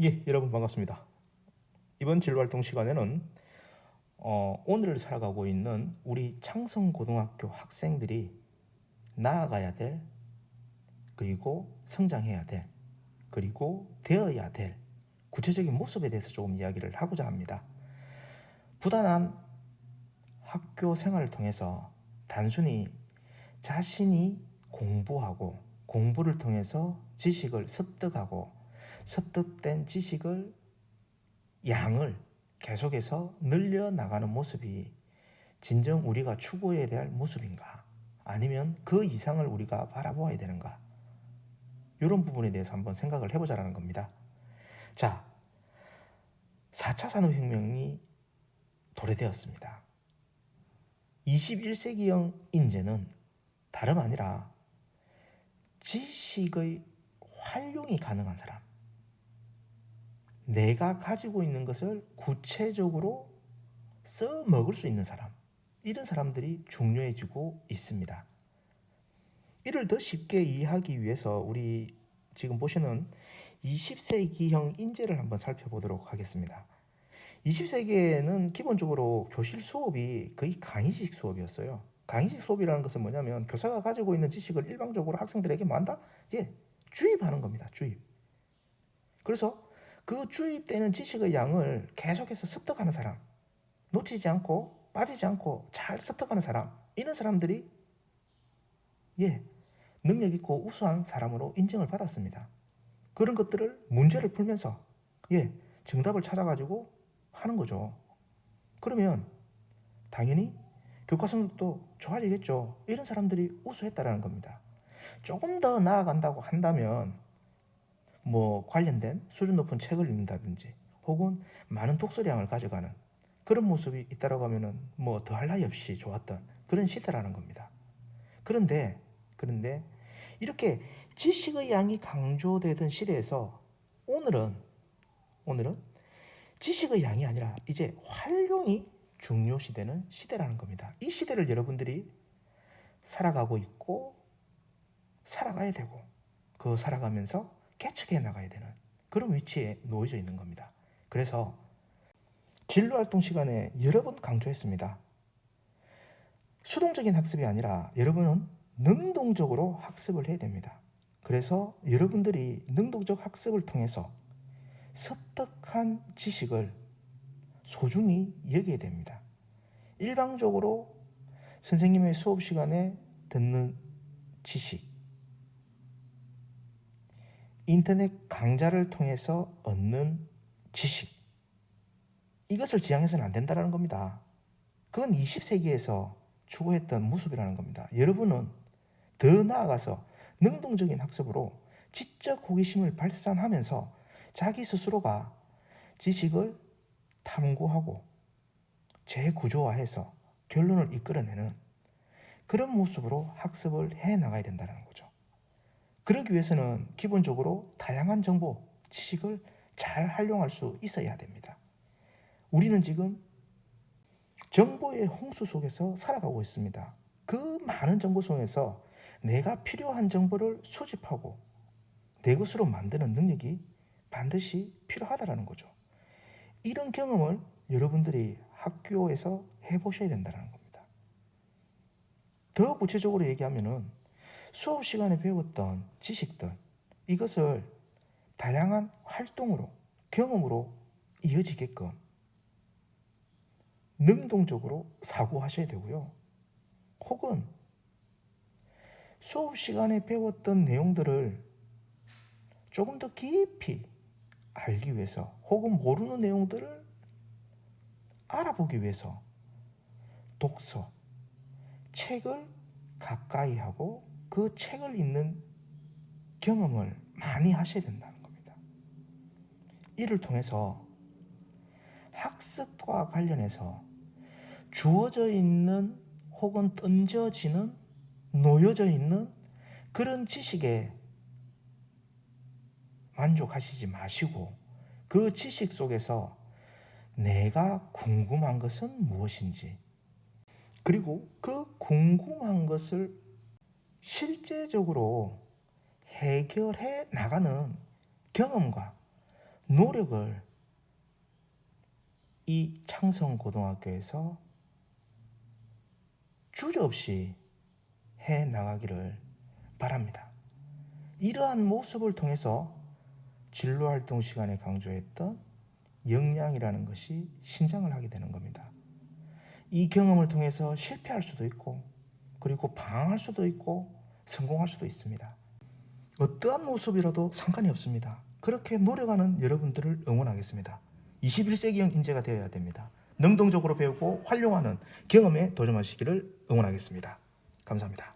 예, 여러분 반갑습니다. 이번 진로활동 시간에는 오늘을 살아가고 있는 우리 창성고등학교 학생들이 나아가야 될, 그리고 성장해야 될, 그리고 되어야 될 구체적인 모습에 대해서 조금 이야기를 하고자 합니다. 부단한 학교 생활을 통해서 단순히 자신이 공부하고 공부를 통해서 지식을 습득하고 습득된 지식을 양을 계속해서 늘려나가는 모습이 진정 우리가 추구해야 될 모습인가? 아니면 그 이상을 우리가 바라보아야 되는가? 이런 부분에 대해서 한번 생각을 해보자라는 겁니다. 자, 4차 산업혁명이 도래되었습니다. 21세기형 인재는 다름 아니라 지식의 활용이 가능한 사람, 내가 가지고 있는 것을 구체적으로 써먹을 수 있는 사람, 이런 사람들이 중요해지고 있습니다. 이를 더 쉽게 이해하기 위해서 우리 지금 보시는 20세기형 인재를 한번 살펴보도록 하겠습니다. 20세기에는 기본적으로 교실 수업이 거의 강의식 수업이었어요. 강의식 수업이라는 것은 뭐냐면 교사가 가지고 있는 지식을 일방적으로 학생들에게 뭐 한다? 예, 주입하는 겁니다. 주입. 그래서 그 주입되는 지식의 양을 계속해서 습득하는 사람, 놓치지 않고 빠지지 않고 잘 습득하는 사람, 이런 사람들이 능력 있고 우수한 사람으로 인정을 받았습니다. 그런 것들을 문제를 풀면서 정답을 찾아가지고 하는 거죠. 그러면 당연히 교과 성적도 좋아지겠죠. 이런 사람들이 우수했다라는 겁니다. 조금 더 나아간다고 한다면 뭐 관련된 수준 높은 책을 읽는다든지 혹은 많은 독서량을 가져가는 그런 모습이 있다라고 하면은 뭐 더할 나위 없이 좋았던 그런 시대라는 겁니다. 그런데 이렇게 지식의 양이 강조되던 시대에서 오늘은 지식의 양이 아니라 이제 활용이 중요시되는 시대라는 겁니다. 이 시대를 여러분들이 살아가고 있고 살아가야 되고 그 살아가면서 개척해 나가야 되는 그런 위치에 놓여져 있는 겁니다. 그래서 진로활동 시간에 여러 번 강조했습니다. 수동적인 학습이 아니라 여러분은 능동적으로 학습을 해야 됩니다. 그래서 여러분들이 능동적 학습을 통해서 습득한 지식을 소중히 여겨야 됩니다. 일방적으로 선생님의 수업 시간에 듣는 지식, 인터넷 강좌를 통해서 얻는 지식, 이것을 지향해서는 안 된다는 겁니다. 그건 20세기에서 추구했던 모습이라는 겁니다. 여러분은 더 나아가서 능동적인 학습으로 지적 호기심을 발산하면서 자기 스스로가 지식을 탐구하고 재구조화해서 결론을 이끌어내는 그런 모습으로 학습을 해 나가야 된다는 거죠. 그러기 위해서는 기본적으로 다양한 정보, 지식을 잘 활용할 수 있어야 됩니다. 우리는 지금 정보의 홍수 속에서 살아가고 있습니다. 그 많은 정보 속에서 내가 필요한 정보를 수집하고 내 것으로 만드는 능력이 반드시 필요하다는 거죠. 이런 경험을 여러분들이 학교에서 해보셔야 된다는 겁니다. 더 구체적으로 얘기하면은 수업 시간에 배웠던 지식들, 이것을 다양한 활동으로, 경험으로 이어지게끔 능동적으로 사고하셔야 되고요. 혹은 수업 시간에 배웠던 내용들을 조금 더 깊이 알기 위해서 혹은 모르는 내용들을 알아보기 위해서 독서, 책을 가까이 하고 그 책을 읽는 경험을 많이 하셔야 된다는 겁니다. 이를 통해서 학습과 관련해서 주어져 있는 혹은 던져지는 놓여져 있는 그런 지식에 만족하시지 마시고 그 지식 속에서 내가 궁금한 것은 무엇인지 그리고 그 궁금한 것을 실제적으로 해결해 나가는 경험과 노력을 이 창성고등학교에서 주저없이 해 나가기를 바랍니다. 이러한 모습을 통해서 진로활동 시간에 강조했던 역량이라는 것이 신장을 하게 되는 겁니다. 이 경험을 통해서 실패할 수도 있고, 그리고 방황할 수도 있고, 성공할 수도 있습니다. 어떠한 모습이라도 상관이 없습니다. 그렇게 노력하는 여러분들을 응원하겠습니다. 21세기형 인재가 되어야 됩니다. 능동적으로 배우고 활용하는 경험에 도전하시기를 응원하겠습니다. 감사합니다.